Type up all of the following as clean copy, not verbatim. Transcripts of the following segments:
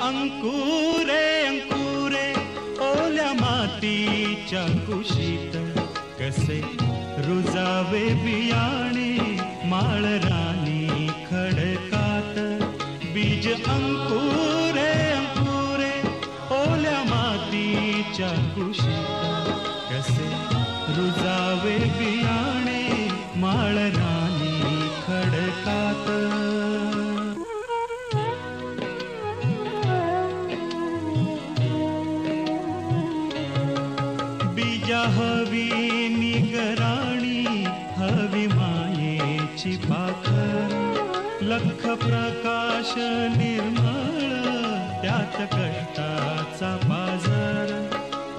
अंकुरे अंकुरे ओल्या मातीच्या कुशीत कसे रुजावे बियाणे माळरानी खडकात. बीज अंकुरे अंकुरे ओल्या मातीच्या कुशीत कसे रुजावे बियाणे माळरानी खडकात. बीजा हवी निगराणी हवी मायेची पाखर. लख प्रकाश निर्मळ त्यात कष्टाचा पाझर.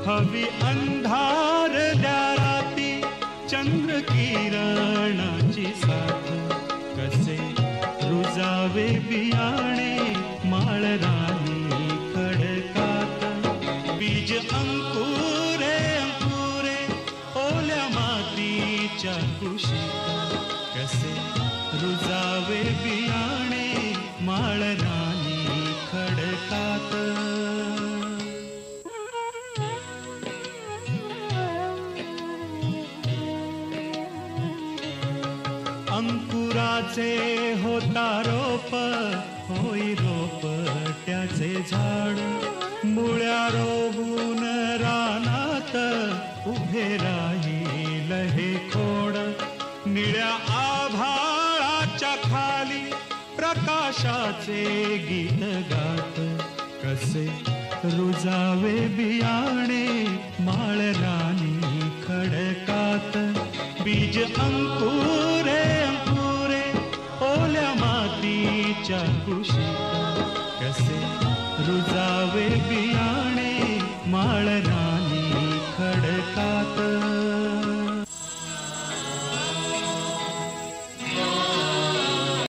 हवी अंधार द्या राती चंद्र किरणाची साथ. कसे रुजावे बियाणे माळरानी खडकात. बीज अंकुरे अंकुरे ओल्या मातीच्या कुशीत कसे रुजावे बियाणे माळरानी खडकात. अंकुराचे होता रोप होई रोप त्याचे झाड. मुळ्या रोवून रानात उभे राहील हे खोड. निळ्या आभाळाच्या खाली प्रकाशाचे गीत गात. कसे रुजावे बियाणे माळरानी खडकात. बीज अंकुरे अंकुरे ओल्या मातीच्या कुशीत कसे रुजावे बियाणे